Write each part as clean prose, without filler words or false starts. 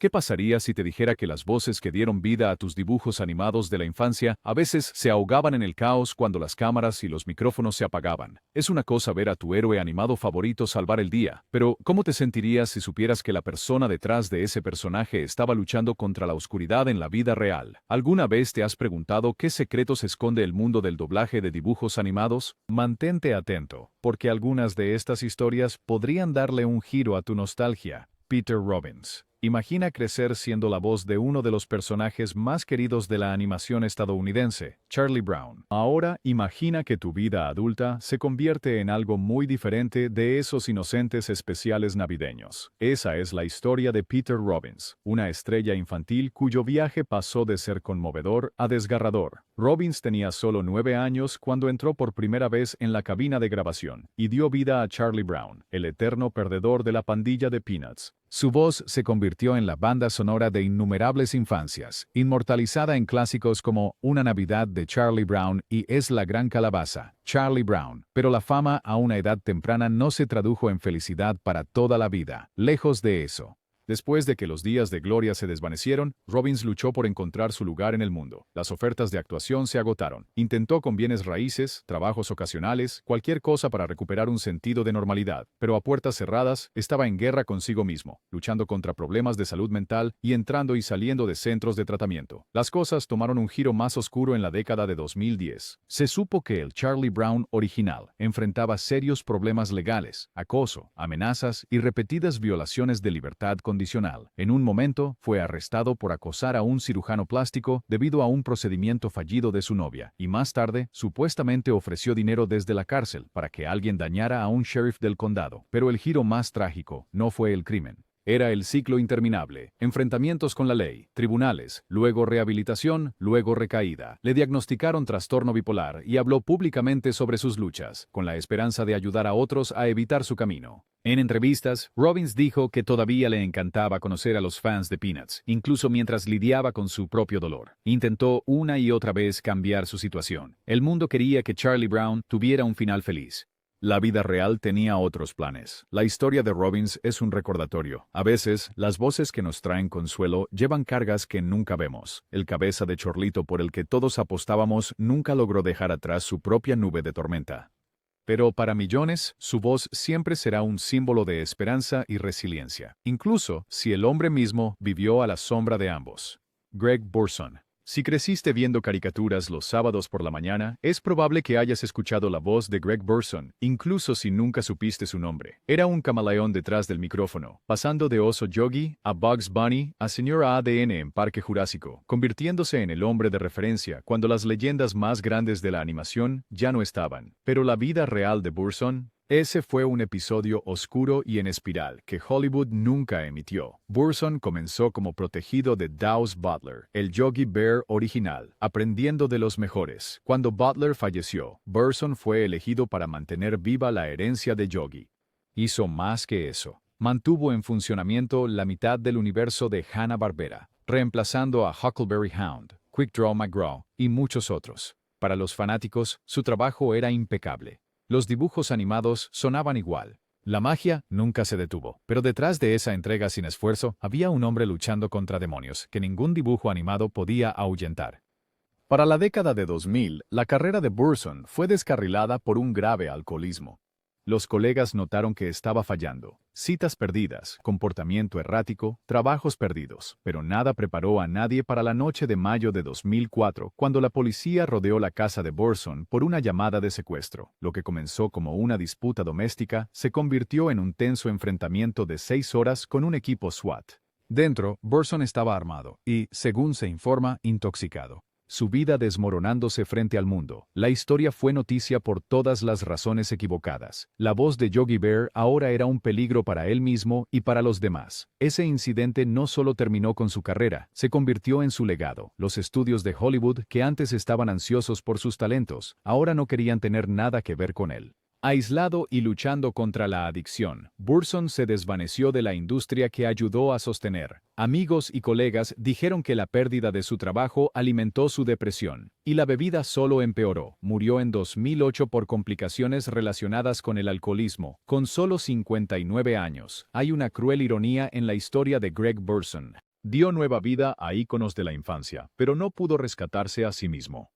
¿Qué pasaría si te dijera que las voces que dieron vida a tus dibujos animados de la infancia a veces se ahogaban en el caos cuando las cámaras y los micrófonos se apagaban? Es una cosa ver a tu héroe animado favorito salvar el día, pero ¿cómo te sentirías si supieras que la persona detrás de ese personaje estaba luchando contra la oscuridad en la vida real? ¿Alguna vez te has preguntado qué secretos esconde el mundo del doblaje de dibujos animados? Mantente atento, porque algunas de estas historias podrían darle un giro a tu nostalgia. Peter Robbins. Imagina crecer siendo la voz de uno de los personajes más queridos de la animación estadounidense, Charlie Brown. Ahora imagina que tu vida adulta se convierte en algo muy diferente de esos inocentes especiales navideños. Esa es la historia de Peter Robbins, una estrella infantil cuyo viaje pasó de ser conmovedor a desgarrador. Robbins tenía solo 9 años cuando entró por primera vez en la cabina de grabación y dio vida a Charlie Brown, el eterno perdedor de la pandilla de Peanuts. Su voz se convirtió en la banda sonora de innumerables infancias, inmortalizada en clásicos como Una Navidad de Charlie Brown y Es la Gran Calabaza, Charlie Brown. Pero la fama a una edad temprana no se tradujo en felicidad para toda la vida. Lejos de eso. Después de que los días de gloria se desvanecieron, Robbins luchó por encontrar su lugar en el mundo. Las ofertas de actuación se agotaron. Intentó con bienes raíces, trabajos ocasionales, cualquier cosa para recuperar un sentido de normalidad. Pero a puertas cerradas, estaba en guerra consigo mismo, luchando contra problemas de salud mental y entrando y saliendo de centros de tratamiento. Las cosas tomaron un giro más oscuro en la década de 2010. Se supo que el Charlie Brown original enfrentaba serios problemas legales, acoso, amenazas y repetidas violaciones de libertad condicional. En un momento, fue arrestado por acosar a un cirujano plástico debido a un procedimiento fallido de su novia, y más tarde, supuestamente ofreció dinero desde la cárcel para que alguien dañara a un sheriff del condado. Pero el giro más trágico no fue el crimen. Era el ciclo interminable, enfrentamientos con la ley, tribunales, luego rehabilitación, luego recaída. Le diagnosticaron trastorno bipolar y habló públicamente sobre sus luchas, con la esperanza de ayudar a otros a evitar su camino. En entrevistas, Robbins dijo que todavía le encantaba conocer a los fans de Peanuts, incluso mientras lidiaba con su propio dolor. Intentó una y otra vez cambiar su situación. El mundo quería que Charlie Brown tuviera un final feliz. La vida real tenía otros planes. La historia de Robbins es un recordatorio. A veces, las voces que nos traen consuelo llevan cargas que nunca vemos. El cabeza de chorlito por el que todos apostábamos nunca logró dejar atrás su propia nube de tormenta. Pero para millones, su voz siempre será un símbolo de esperanza y resiliencia, incluso si el hombre mismo vivió a la sombra de ambos. Greg Burson. Si creciste viendo caricaturas los sábados por la mañana, es probable que hayas escuchado la voz de Greg Burson, incluso si nunca supiste su nombre. Era un camaleón detrás del micrófono, pasando de Oso Yogi a Bugs Bunny a Señora ADN en Parque Jurásico, convirtiéndose en el hombre de referencia cuando las leyendas más grandes de la animación ya no estaban. Pero la vida real de Burson, ese fue un episodio oscuro y en espiral que Hollywood nunca emitió. Burson comenzó como protegido de Daws Butler, el Yogi Bear original, aprendiendo de los mejores. Cuando Butler falleció, Burson fue elegido para mantener viva la herencia de Yogi. Hizo más que eso. Mantuvo en funcionamiento la mitad del universo de Hanna-Barbera, reemplazando a Huckleberry Hound, Quick Draw McGraw y muchos otros. Para los fanáticos, su trabajo era impecable. Los dibujos animados sonaban igual. La magia nunca se detuvo, pero detrás de esa entrega sin esfuerzo había un hombre luchando contra demonios que ningún dibujo animado podía ahuyentar. Para la década de 2000, la carrera de Burson fue descarrilada por un grave alcoholismo. Los colegas notaron que estaba fallando. Citas perdidas, comportamiento errático, trabajos perdidos, pero nada preparó a nadie para la noche de mayo de 2004, cuando la policía rodeó la casa de Burson por una llamada de secuestro. Lo que comenzó como una disputa doméstica se convirtió en un tenso enfrentamiento de 6 horas con un equipo SWAT. Dentro, Burson estaba armado y, según se informa, intoxicado. Su vida desmoronándose frente al mundo. La historia fue noticia por todas las razones equivocadas. La voz de Yogi Bear ahora era un peligro para él mismo y para los demás. Ese incidente no solo terminó con su carrera, se convirtió en su legado. Los estudios de Hollywood, que antes estaban ansiosos por sus talentos, ahora no querían tener nada que ver con él. Aislado y luchando contra la adicción, Burson se desvaneció de la industria que ayudó a sostener. Amigos y colegas dijeron que la pérdida de su trabajo alimentó su depresión, y la bebida solo empeoró. Murió en 2008 por complicaciones relacionadas con el alcoholismo, con solo 59 años. Hay una cruel ironía en la historia de Greg Burson. Dio nueva vida a íconos de la infancia, pero no pudo rescatarse a sí mismo.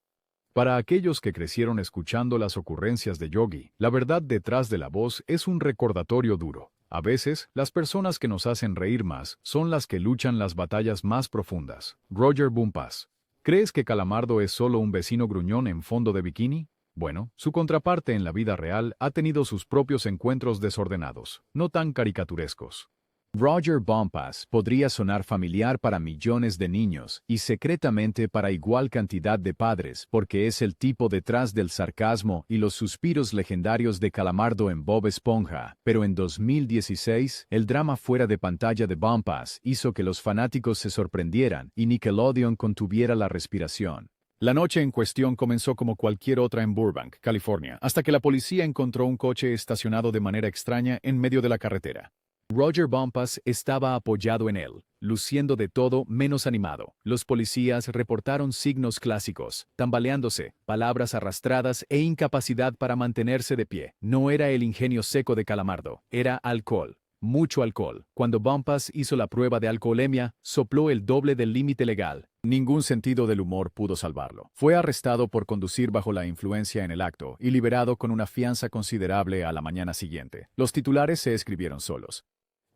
Para aquellos que crecieron escuchando las ocurrencias de Yogi, la verdad detrás de la voz es un recordatorio duro. A veces, las personas que nos hacen reír más son las que luchan las batallas más profundas. Roger Bumpas. ¿Crees que Calamardo es solo un vecino gruñón en fondo de bikini? Bueno, su contraparte en la vida real ha tenido sus propios encuentros desordenados, no tan caricaturescos. Roger Bumpas podría sonar familiar para millones de niños y secretamente para igual cantidad de padres porque es el tipo detrás del sarcasmo y los suspiros legendarios de Calamardo en Bob Esponja, pero en 2016, el drama fuera de pantalla de Bumpas hizo que los fanáticos se sorprendieran y Nickelodeon contuviera la respiración. La noche en cuestión comenzó como cualquier otra en Burbank, California, hasta que la policía encontró un coche estacionado de manera extraña en medio de la carretera. Roger Bumpas estaba apoyado en él, luciendo de todo menos animado. Los policías reportaron signos clásicos, tambaleándose, palabras arrastradas e incapacidad para mantenerse de pie. No era el ingenio seco de Calamardo, era alcohol. Mucho alcohol. Cuando Bumpas hizo la prueba de alcoholemia, sopló el doble del límite legal. Ningún sentido del humor pudo salvarlo. Fue arrestado por conducir bajo la influencia en el acto y liberado con una fianza considerable a la mañana siguiente. Los titulares se escribieron solos.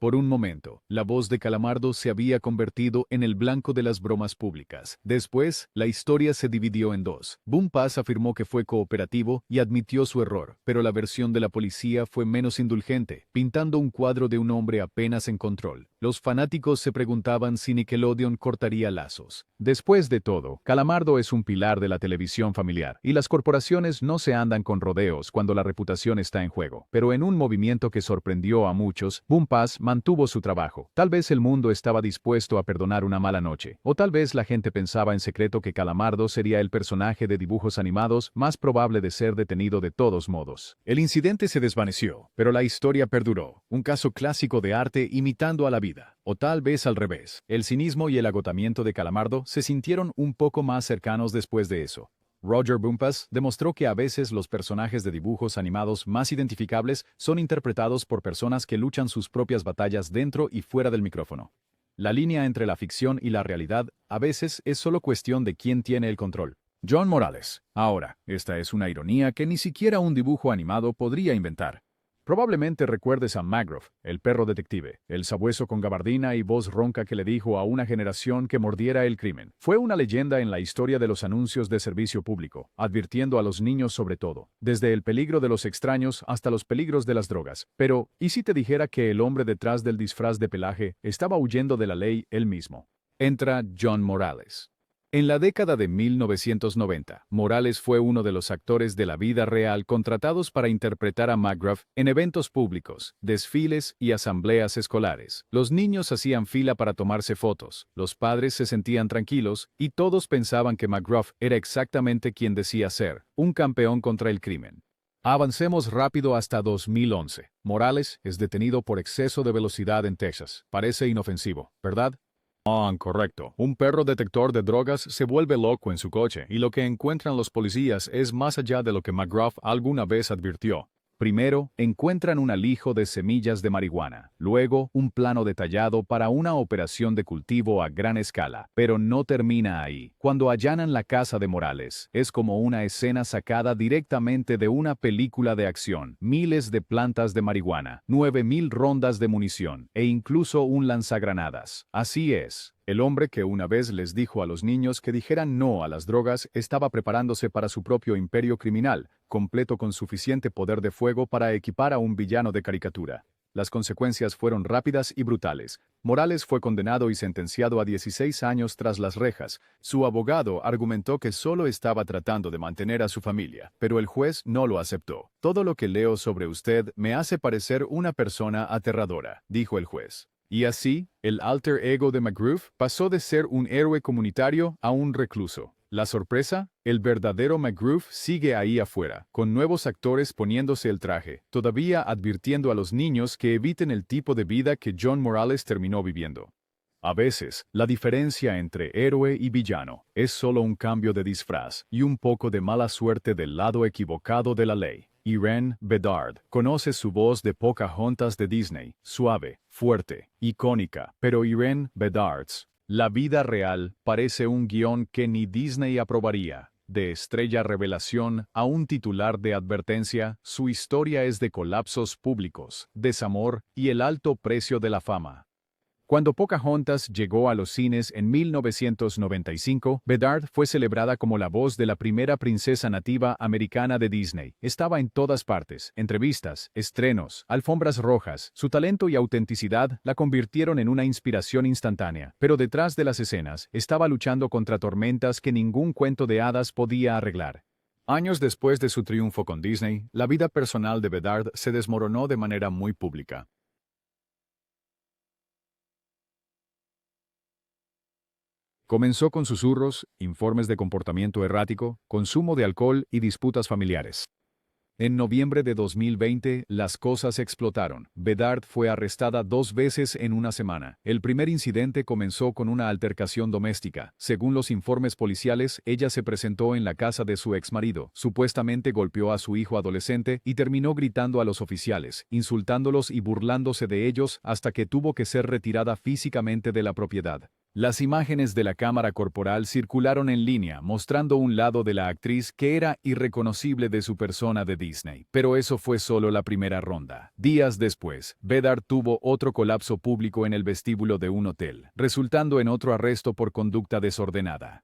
Por un momento, la voz de Calamardo se había convertido en el blanco de las bromas públicas. Después, la historia se dividió en dos. Bumpas afirmó que fue cooperativo y admitió su error, pero la versión de la policía fue menos indulgente, pintando un cuadro de un hombre apenas en control. Los fanáticos se preguntaban si Nickelodeon cortaría lazos. Después de todo, Calamardo es un pilar de la televisión familiar, y las corporaciones no se andan con rodeos cuando la reputación está en juego. Pero en un movimiento que sorprendió a muchos, Bumpas mantuvo su trabajo. Tal vez el mundo estaba dispuesto a perdonar una mala noche, o tal vez la gente pensaba en secreto que Calamardo sería el personaje de dibujos animados más probable de ser detenido de todos modos. El incidente se desvaneció, pero la historia perduró, un caso clásico de arte imitando a la vida. O tal vez al revés, el cinismo y el agotamiento de Calamardo se sintieron un poco más cercanos después de eso. Roger Bumpas demostró que a veces los personajes de dibujos animados más identificables son interpretados por personas que luchan sus propias batallas dentro y fuera del micrófono. La línea entre la ficción y la realidad a veces es solo cuestión de quién tiene el control. John Morales. Ahora, esta es una ironía que ni siquiera un dibujo animado podría inventar. Probablemente recuerdes a McGruff, el perro detective, el sabueso con gabardina y voz ronca que le dijo a una generación que mordiera el crimen. Fue una leyenda en la historia de los anuncios de servicio público, advirtiendo a los niños sobre todo, desde el peligro de los extraños hasta los peligros de las drogas. Pero, ¿y si te dijera que el hombre detrás del disfraz de pelaje estaba huyendo de la ley él mismo? Entra John Morales. En la década de 1990, Morales fue uno de los actores de la vida real contratados para interpretar a McGruff en eventos públicos, desfiles y asambleas escolares. Los niños hacían fila para tomarse fotos, los padres se sentían tranquilos y todos pensaban que McGruff era exactamente quien decía ser, un campeón contra el crimen. Avancemos rápido hasta 2011. Morales es detenido por exceso de velocidad en Texas. Parece inofensivo, ¿verdad? Correcto. Un perro detector de drogas se vuelve loco en su coche y lo que encuentran los policías es más allá de lo que McGruff alguna vez advirtió. Primero, encuentran un alijo de semillas de marihuana, luego un plano detallado para una operación de cultivo a gran escala, pero no termina ahí. Cuando allanan la casa de Morales, es como una escena sacada directamente de una película de acción. Miles de plantas de marihuana, 9,000 rondas de munición e incluso un lanzagranadas. Así es. El hombre que una vez les dijo a los niños que dijeran no a las drogas estaba preparándose para su propio imperio criminal, completo con suficiente poder de fuego para equipar a un villano de caricatura. Las consecuencias fueron rápidas y brutales. Morales fue condenado y sentenciado a 16 años tras las rejas. Su abogado argumentó que solo estaba tratando de mantener a su familia, pero el juez no lo aceptó. Todo lo que leo sobre usted me hace parecer una persona aterradora, dijo el juez. Y así, el alter ego de McGruff pasó de ser un héroe comunitario a un recluso. La sorpresa, el verdadero McGruff sigue ahí afuera, con nuevos actores poniéndose el traje, todavía advirtiendo a los niños que eviten el tipo de vida que John Morales terminó viviendo. A veces, la diferencia entre héroe y villano es solo un cambio de disfraz y un poco de mala suerte del lado equivocado de la ley. Irene Bedard conoce su voz de Pocahontas de Disney, suave, fuerte, icónica, pero Irene Bedard's La vida real parece un guión que ni Disney aprobaría. De estrella revelación a un titular de advertencia, su historia es de colapsos públicos, desamor y el alto precio de la fama. Cuando Pocahontas llegó a los cines en 1995, Bedard fue celebrada como la voz de la primera princesa nativa americana de Disney. Estaba en todas partes, entrevistas, estrenos, alfombras rojas. Su talento y autenticidad la convirtieron en una inspiración instantánea, pero detrás de las escenas estaba luchando contra tormentas que ningún cuento de hadas podía arreglar. Años después de su triunfo con Disney, la vida personal de Bedard se desmoronó de manera muy pública. Comenzó con susurros, informes de comportamiento errático, consumo de alcohol y disputas familiares. En noviembre de 2020, las cosas explotaron. Bedard fue arrestada 2 veces en una semana. El primer incidente comenzó con una altercación doméstica. Según los informes policiales, ella se presentó en la casa de su exmarido, supuestamente golpeó a su hijo adolescente y terminó gritando a los oficiales, insultándolos y burlándose de ellos hasta que tuvo que ser retirada físicamente de la propiedad. Las imágenes de la cámara corporal circularon en línea, mostrando un lado de la actriz que era irreconocible de su persona de Disney. Pero eso fue solo la primera ronda. Días después, Bedard tuvo otro colapso público en el vestíbulo de un hotel, resultando en otro arresto por conducta desordenada.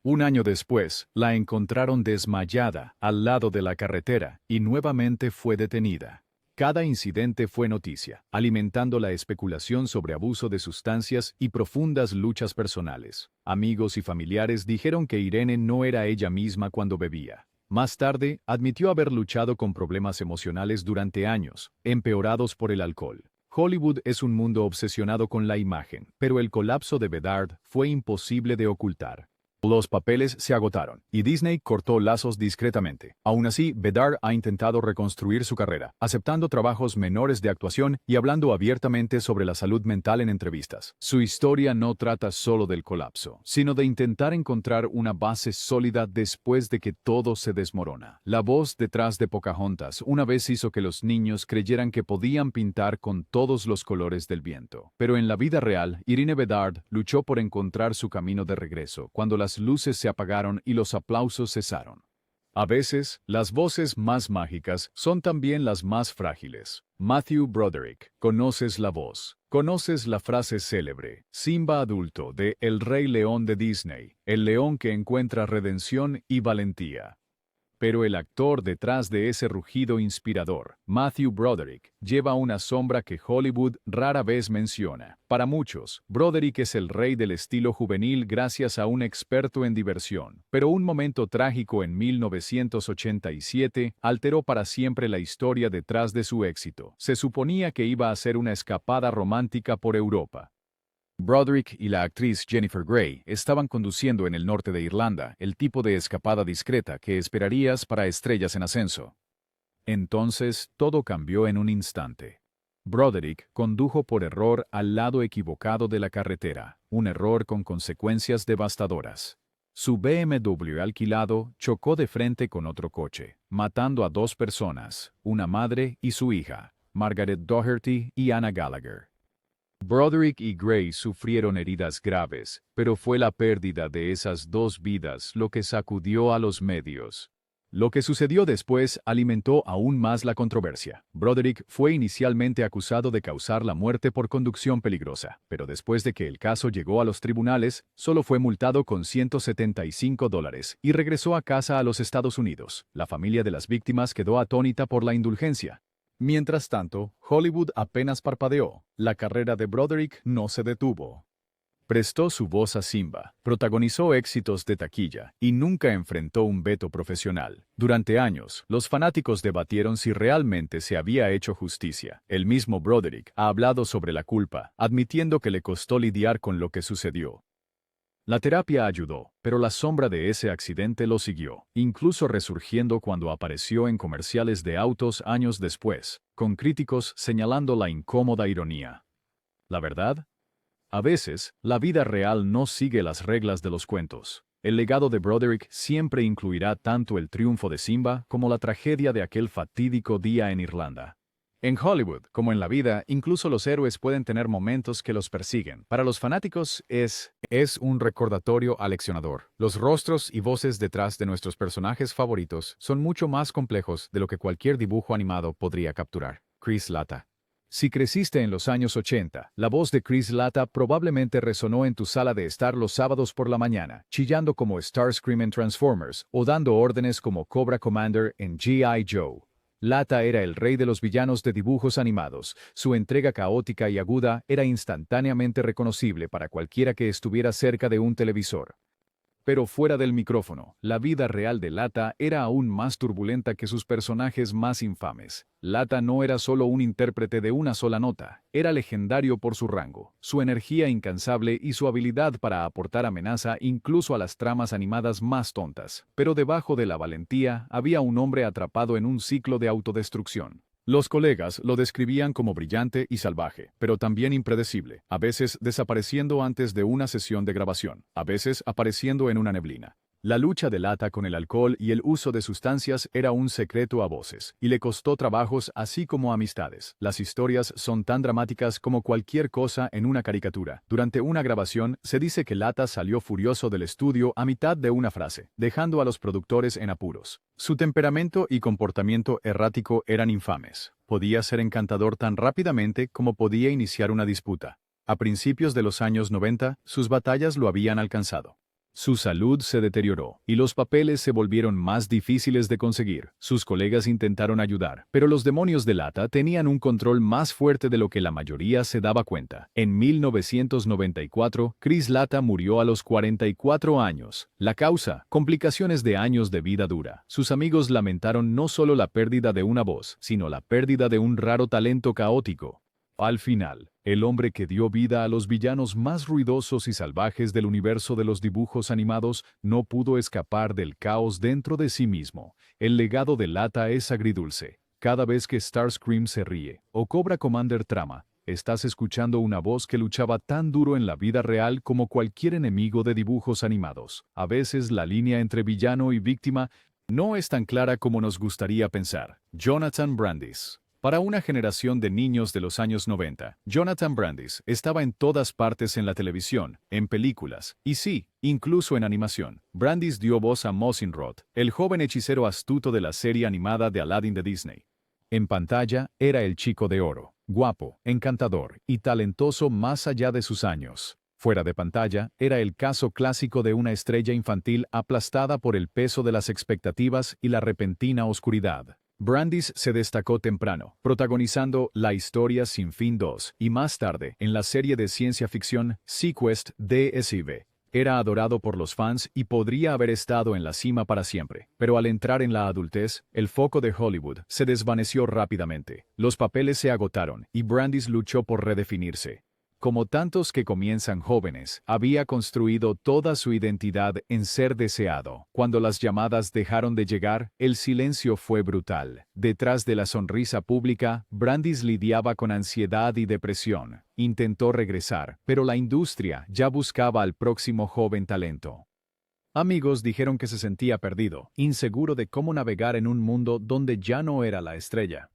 Un año después, la encontraron desmayada al lado de la carretera y nuevamente fue detenida. Cada incidente fue noticia, alimentando la especulación sobre abuso de sustancias y profundas luchas personales. Amigos y familiares dijeron que Irene no era ella misma cuando bebía. Más tarde, admitió haber luchado con problemas emocionales durante años, empeorados por el alcohol. Hollywood es un mundo obsesionado con la imagen, pero el colapso de Bedard fue imposible de ocultar. Los papeles se agotaron, y Disney cortó lazos discretamente. Aún así, Bedard ha intentado reconstruir su carrera, aceptando trabajos menores de actuación y hablando abiertamente sobre la salud mental en entrevistas. Su historia no trata solo del colapso, sino de intentar encontrar una base sólida después de que todo se desmorona. La voz detrás de Pocahontas una vez hizo que los niños creyeran que podían pintar con todos los colores del viento. Pero en la vida real, Irene Bedard luchó por encontrar su camino de regreso, cuando las luces se apagaron y los aplausos cesaron. A veces, las voces más mágicas son también las más frágiles. Matthew Broderick, conoces la voz. Conoces la frase célebre, Simba adulto de El Rey León de Disney, el león que encuentra redención y valentía. Pero el actor detrás de ese rugido inspirador, Matthew Broderick, lleva una sombra que Hollywood rara vez menciona. Para muchos, Broderick es el rey del estilo juvenil gracias a un experto en diversión. Pero un momento trágico en 1987 alteró para siempre la historia detrás de su éxito. Se suponía que iba a ser una escapada romántica por Europa. Broderick y la actriz Jennifer Grey estaban conduciendo en el norte de Irlanda, el tipo de escapada discreta que esperarías para estrellas en ascenso. Entonces, todo cambió en un instante. Broderick condujo por error al lado equivocado de la carretera, un error con consecuencias devastadoras. Su BMW alquilado chocó de frente con otro coche, matando a 2 personas, una madre y su hija, Margaret Doherty y Anna Gallagher. Broderick y Grey sufrieron heridas graves, pero fue la pérdida de esas 2 vidas lo que sacudió a los medios. Lo que sucedió después alimentó aún más la controversia. Broderick fue inicialmente acusado de causar la muerte por conducción peligrosa, pero después de que el caso llegó a los tribunales, solo fue multado con $175 y regresó a casa a los Estados Unidos. La familia de las víctimas quedó atónita por la indulgencia. Mientras tanto, Hollywood apenas parpadeó. La carrera de Broderick no se detuvo. Prestó su voz a Simba, protagonizó éxitos de taquilla y nunca enfrentó un veto profesional. Durante años, los fanáticos debatieron si realmente se había hecho justicia. El mismo Broderick ha hablado sobre la culpa, admitiendo que le costó lidiar con lo que sucedió. La terapia ayudó, pero la sombra de ese accidente lo siguió, incluso resurgiendo cuando apareció en comerciales de autos años después, con críticos señalando la incómoda ironía. ¿La verdad? A veces, la vida real no sigue las reglas de los cuentos. El legado de Broderick siempre incluirá tanto el triunfo de Simba como la tragedia de aquel fatídico día en Irlanda. En Hollywood, como en la vida, incluso los héroes pueden tener momentos que los persiguen. Para los fanáticos es un recordatorio aleccionador. Los rostros y voces detrás de nuestros personajes favoritos son mucho más complejos de lo que cualquier dibujo animado podría capturar. Chris Latta. Si creciste en los años 80, la voz de Chris Latta probablemente resonó en tu sala de estar los sábados por la mañana, chillando como Starscream en Transformers o dando órdenes como Cobra Commander en G.I. Joe. Latta era el rey de los villanos de dibujos animados. Su entrega caótica y aguda era instantáneamente reconocible para cualquiera que estuviera cerca de un televisor. Pero fuera del micrófono, la vida real de Latta era aún más turbulenta que sus personajes más infames. Latta no era solo un intérprete de una sola nota, era legendario por su rango, su energía incansable y su habilidad para aportar amenaza incluso a las tramas animadas más tontas. Pero debajo de la valentía había un hombre atrapado en un ciclo de autodestrucción. Los colegas lo describían como brillante y salvaje, pero también impredecible, a veces desapareciendo antes de una sesión de grabación, a veces apareciendo en una neblina. La lucha de Latta con el alcohol y el uso de sustancias era un secreto a voces, y le costó trabajos así como amistades. Las historias son tan dramáticas como cualquier cosa en una caricatura. Durante una grabación, se dice que Latta salió furioso del estudio a mitad de una frase, dejando a los productores en apuros. Su temperamento y comportamiento errático eran infames. Podía ser encantador tan rápidamente como podía iniciar una disputa. A principios de los años 90, sus batallas lo habían alcanzado. Su salud se deterioró y los papeles se volvieron más difíciles de conseguir. Sus colegas intentaron ayudar, pero los demonios de Latta tenían un control más fuerte de lo que la mayoría se daba cuenta. En 1994, Chris Latta murió a los 44 años. La causa: complicaciones de años de vida dura. Sus amigos lamentaron no solo la pérdida de una voz, sino la pérdida de un raro talento caótico. Al final, el hombre que dio vida a los villanos más ruidosos y salvajes del universo de los dibujos animados no pudo escapar del caos dentro de sí mismo. El legado de Latta es agridulce. Cada vez que Starscream se ríe o Cobra Commander trama, estás escuchando una voz que luchaba tan duro en la vida real como cualquier enemigo de dibujos animados. A veces la línea entre villano y víctima no es tan clara como nos gustaría pensar. Jonathan Brandis. Para una generación de niños de los años 90, Jonathan Brandis estaba en todas partes en la televisión, en películas, y sí, incluso en animación. Brandis dio voz a Mozzie, el joven hechicero astuto de la serie animada de Aladdin de Disney. En pantalla, era el chico de oro, guapo, encantador y talentoso más allá de sus años. Fuera de pantalla, era el caso clásico de una estrella infantil aplastada por el peso de las expectativas y la repentina oscuridad. Brandis se destacó temprano, protagonizando La Historia Sin Fin 2 y más tarde en la serie de ciencia ficción Sequest DSV. Era adorado por los fans y podría haber estado en la cima para siempre, pero al entrar en la adultez, el foco de Hollywood se desvaneció rápidamente. Los papeles se agotaron y Brandis luchó por redefinirse. Como tantos que comienzan jóvenes, había construido toda su identidad en ser deseado. Cuando las llamadas dejaron de llegar, el silencio fue brutal. Detrás de la sonrisa pública, Brandis lidiaba con ansiedad y depresión. Intentó regresar, pero la industria ya buscaba al próximo joven talento. Amigos dijeron que se sentía perdido, inseguro de cómo navegar en un mundo donde ya no era la estrella.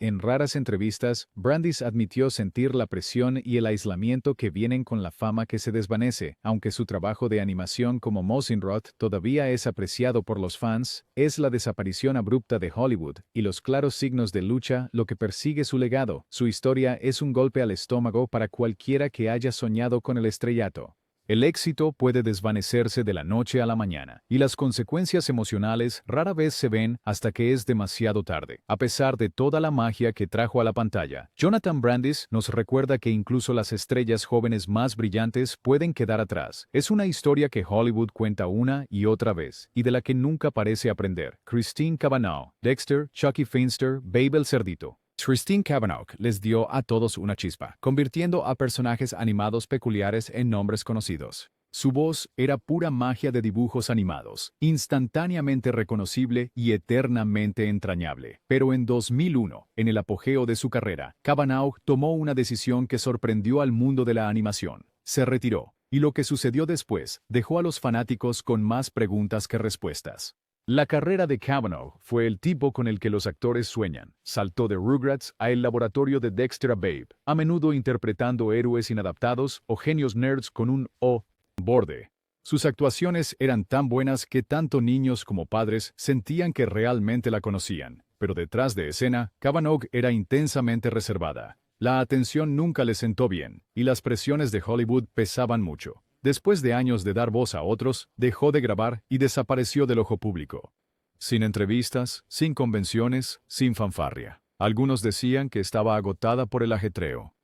En raras entrevistas, Brandis admitió sentir la presión y el aislamiento que vienen con la fama que se desvanece. Aunque su trabajo de animación como Mozzie todavía es apreciado por los fans, es la desaparición abrupta de Hollywood y los claros signos de lucha lo que persigue su legado. Su historia es un golpe al estómago para cualquiera que haya soñado con el estrellato. El éxito puede desvanecerse de la noche a la mañana, y las consecuencias emocionales rara vez se ven hasta que es demasiado tarde. A pesar de toda la magia que trajo a la pantalla, Jonathan Brandis nos recuerda que incluso las estrellas jóvenes más brillantes pueden quedar atrás. Es una historia que Hollywood cuenta una y otra vez, y de la que nunca parece aprender. Christine Cavanaugh, Dexter, Chucky Finster, Babe el Cerdito. Christine Cavanaugh les dio a todos una chispa, convirtiendo a personajes animados peculiares en nombres conocidos. Su voz era pura magia de dibujos animados, instantáneamente reconocible y eternamente entrañable. Pero en 2001, en el apogeo de su carrera, Cavanaugh tomó una decisión que sorprendió al mundo de la animación. Se retiró, y lo que sucedió después dejó a los fanáticos con más preguntas que respuestas. La carrera de Cavanaugh fue el tipo con el que los actores sueñan. Saltó de Rugrats a el laboratorio de Dexter a Babe, a menudo interpretando héroes inadaptados o genios nerds con un O borde. Sus actuaciones eran tan buenas que tanto niños como padres sentían que realmente la conocían. Pero detrás de escena, Cavanaugh era intensamente reservada. La atención nunca le sentó bien, y las presiones de Hollywood pesaban mucho. Después de años de dar voz a otros, dejó de grabar y desapareció del ojo público. Sin entrevistas, sin convenciones, sin fanfarria. Algunos decían que estaba agotada por el ajetreo.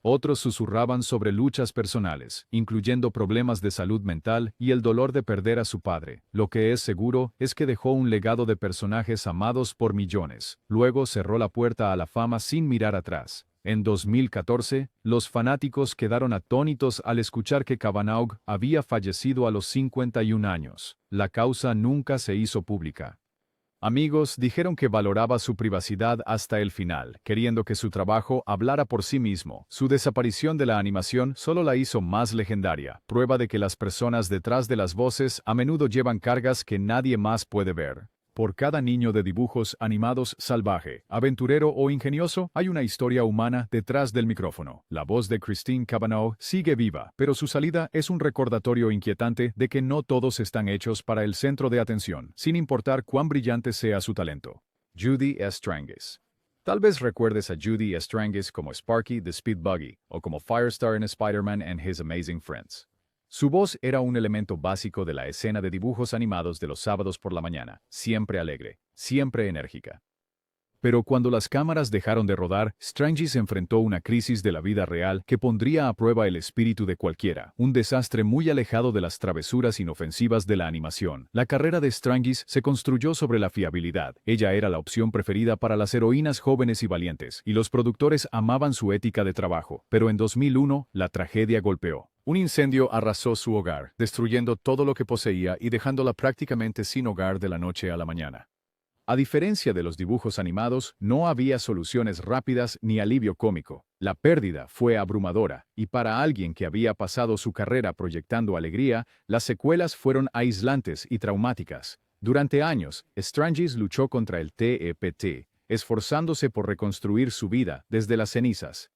Otros susurraban sobre luchas personales, incluyendo problemas de salud mental y el dolor de perder a su padre. Lo que es seguro es que dejó un legado de personajes amados por millones. Luego cerró la puerta a la fama sin mirar atrás. En 2014, los fanáticos quedaron atónitos al escuchar que Cavanaugh había fallecido a los 51 años. La causa nunca se hizo pública. Amigos dijeron que valoraba su privacidad hasta el final, queriendo que su trabajo hablara por sí mismo. Su desaparición de la animación solo la hizo más legendaria, prueba de que las personas detrás de las voces a menudo llevan cargas que nadie más puede ver. Por cada niño de dibujos animados salvaje, aventurero o ingenioso, hay una historia humana detrás del micrófono. La voz de Christine Cavanaugh sigue viva, pero su salida es un recordatorio inquietante de que no todos están hechos para el centro de atención, sin importar cuán brillante sea su talento. Judy Strangis. Tal vez recuerdes a Judy Strangis como Sparky the Speed Buggy o como Firestar en Spider-Man and His Amazing Friends. Su voz era un elemento básico de la escena de dibujos animados de los sábados por la mañana, siempre alegre, siempre enérgica. Pero cuando las cámaras dejaron de rodar, Strangis enfrentó una crisis de la vida real que pondría a prueba el espíritu de cualquiera, un desastre muy alejado de las travesuras inofensivas de la animación. La carrera de Strangis se construyó sobre la fiabilidad. Ella era la opción preferida para las heroínas jóvenes y valientes, y los productores amaban su ética de trabajo. Pero en 2001, la tragedia golpeó. Un incendio arrasó su hogar, destruyendo todo lo que poseía y dejándola prácticamente sin hogar de la noche a la mañana. A diferencia de los dibujos animados, no había soluciones rápidas ni alivio cómico. La pérdida fue abrumadora, y para alguien que había pasado su carrera proyectando alegría, las secuelas fueron aislantes y traumáticas. Durante años, Strangis luchó contra el TEPT, esforzándose por reconstruir su vida desde las cenizas.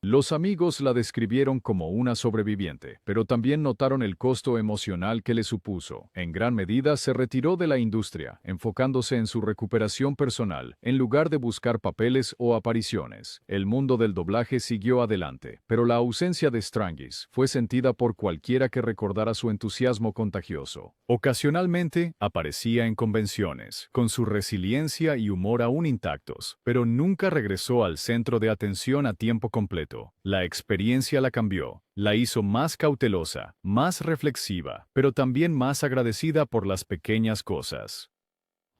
Los amigos la describieron como una sobreviviente, pero también notaron el costo emocional que le supuso. En gran medida se retiró de la industria, enfocándose en su recuperación personal, en lugar de buscar papeles o apariciones. El mundo del doblaje siguió adelante, pero la ausencia de Strangis fue sentida por cualquiera que recordara su entusiasmo contagioso. Ocasionalmente aparecía en convenciones, con su resiliencia y humor aún intactos, pero nunca regresó al centro de atención a tiempo completo. La experiencia la cambió, la hizo más cautelosa, más reflexiva, pero también más agradecida por las pequeñas cosas.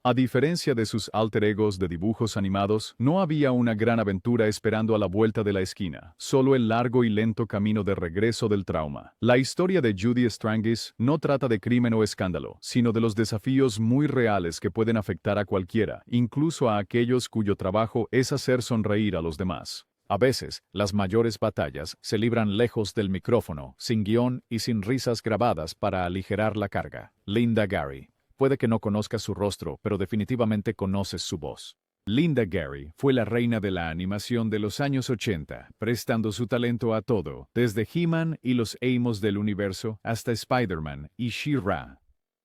A diferencia de sus alter egos de dibujos animados, no había una gran aventura esperando a la vuelta de la esquina, solo el largo y lento camino de regreso del trauma. La historia de Judy Strangis no trata de crimen o escándalo, sino de los desafíos muy reales que pueden afectar a cualquiera, incluso a aquellos cuyo trabajo es hacer sonreír a los demás. A veces, las mayores batallas se libran lejos del micrófono, sin guión y sin risas grabadas para aligerar la carga. Linda Gary. Puede que no conozcas su rostro, pero definitivamente conoces su voz. Linda Gary fue la reina de la animación de los años 80, prestando su talento a todo, desde He-Man y los Amos del universo hasta Spider-Man y She-Ra.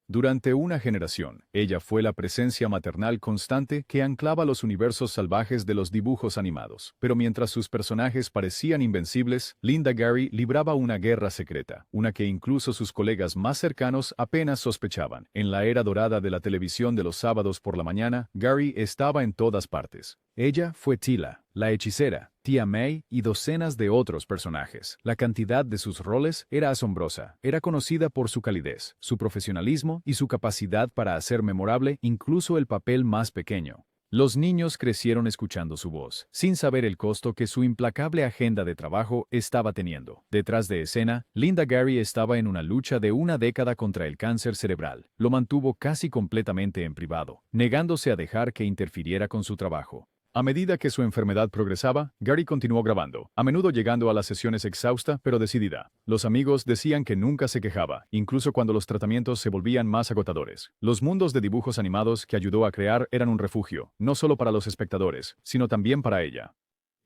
Durante una generación, ella fue la presencia maternal constante que anclaba los universos salvajes de los dibujos animados. Pero mientras sus personajes parecían invencibles, Linda Gary libraba una guerra secreta, una que incluso sus colegas más cercanos apenas sospechaban. En la era dorada de la televisión de los sábados por la mañana, Gary estaba en todas partes. Ella fue Tila, la hechicera, Tía May y docenas de otros personajes. La cantidad de sus roles era asombrosa. Era conocida por su calidez, su profesionalismo y su capacidad para hacer memorable incluso el papel más pequeño. Los niños crecieron escuchando su voz, sin saber el costo que su implacable agenda de trabajo estaba teniendo. Detrás de escena, Linda Gary estaba en una lucha de una década contra el cáncer cerebral. Lo mantuvo casi completamente en privado, negándose a dejar que interfiriera con su trabajo. A medida que su enfermedad progresaba, Gary continuó grabando, a menudo llegando a las sesiones exhausta pero decidida. Los amigos decían que nunca se quejaba, incluso cuando los tratamientos se volvían más agotadores. Los mundos de dibujos animados que ayudó a crear eran un refugio, no solo para los espectadores, sino también para ella.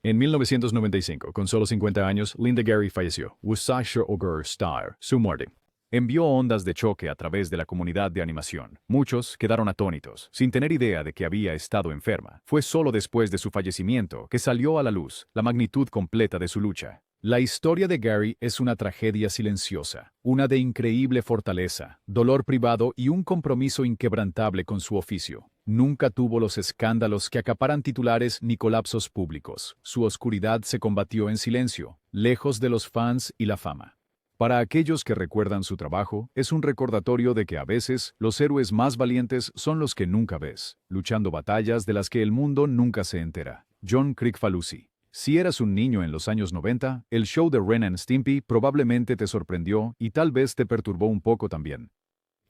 En 1995, con solo 50 años, Linda Gary falleció. Worcestershire Ogre Star, su muerte envió ondas de choque a través de la comunidad de animación. Muchos quedaron atónitos, sin tener idea de que había estado enferma. Fue solo después de su fallecimiento que salió a la luz la magnitud completa de su lucha. La historia de Gary es una tragedia silenciosa, una de increíble fortaleza, dolor privado y un compromiso inquebrantable con su oficio. Nunca tuvo los escándalos que acaparan titulares ni colapsos públicos. Su oscuridad se combatió en silencio, lejos de los fans y la fama. Para aquellos que recuerdan su trabajo, es un recordatorio de que a veces los héroes más valientes son los que nunca ves, luchando batallas de las que el mundo nunca se entera. John Kricfalusi. Si eras un niño en los años 90, el show de Ren and Stimpy probablemente te sorprendió y tal vez te perturbó un poco también.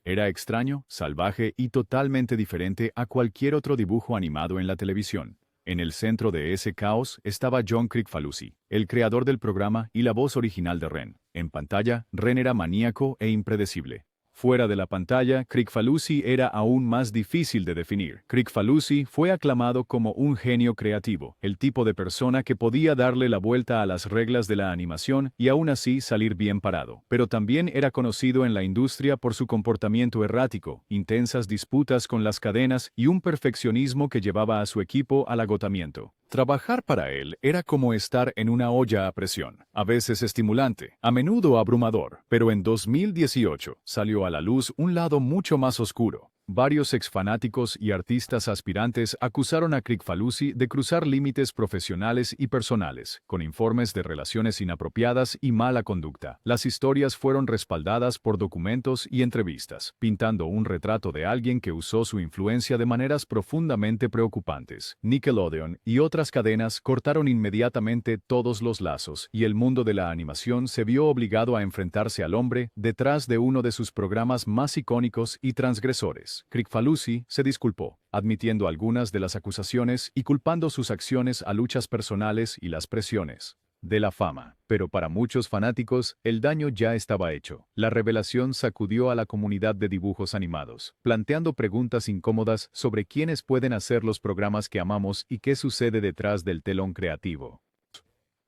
Era extraño, salvaje y totalmente diferente a cualquier otro dibujo animado en la televisión. En el centro de ese caos estaba John Kricfalusi, el creador del programa y la voz original de Ren. En pantalla, Ren era maníaco e impredecible. Fuera de la pantalla, Kricfalusi era aún más difícil de definir. Kricfalusi fue aclamado como un genio creativo, el tipo de persona que podía darle la vuelta a las reglas de la animación y aún así salir bien parado. Pero también era conocido en la industria por su comportamiento errático, intensas disputas con las cadenas y un perfeccionismo que llevaba a su equipo al agotamiento. Trabajar para él era como estar en una olla a presión, a veces estimulante, a menudo abrumador, pero en 2018 salió a la luz un lado mucho más oscuro. Varios exfanáticos y artistas aspirantes acusaron a Kricfalusi de cruzar límites profesionales y personales, con informes de relaciones inapropiadas y mala conducta. Las historias fueron respaldadas por documentos y entrevistas, pintando un retrato de alguien que usó su influencia de maneras profundamente preocupantes. Nickelodeon y otras cadenas cortaron inmediatamente todos los lazos, y el mundo de la animación se vio obligado a enfrentarse al hombre detrás de uno de sus programas más icónicos y transgresores. Kricfalusi se disculpó, admitiendo algunas de las acusaciones y culpando sus acciones a luchas personales y las presiones de la fama. Pero para muchos fanáticos, el daño ya estaba hecho. La revelación sacudió a la comunidad de dibujos animados, planteando preguntas incómodas sobre quiénes pueden hacer los programas que amamos y qué sucede detrás del telón creativo.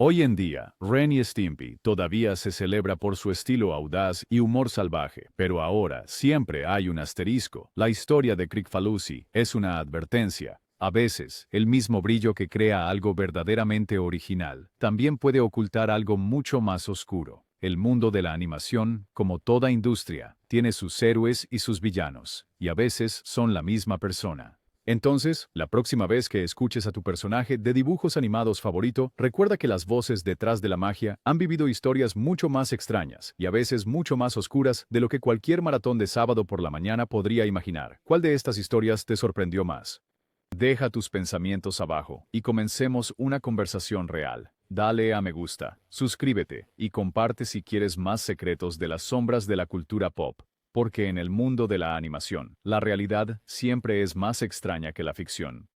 Hoy en día, Ren y Stimpy todavía se celebra por su estilo audaz y humor salvaje, pero ahora siempre hay un asterisco. La historia de Kricfalusi es una advertencia. A veces, el mismo brillo que crea algo verdaderamente original, también puede ocultar algo mucho más oscuro. El mundo de la animación, como toda industria, tiene sus héroes y sus villanos, y a veces son la misma persona. Entonces, la próxima vez que escuches a tu personaje de dibujos animados favorito, recuerda que las voces detrás de la magia han vivido historias mucho más extrañas y a veces mucho más oscuras de lo que cualquier maratón de sábado por la mañana podría imaginar. ¿Cuál de estas historias te sorprendió más? Deja tus pensamientos abajo y comencemos una conversación real. Dale a me gusta, suscríbete y comparte si quieres más secretos de las sombras de la cultura pop. Porque en el mundo de la animación, la realidad siempre es más extraña que la ficción.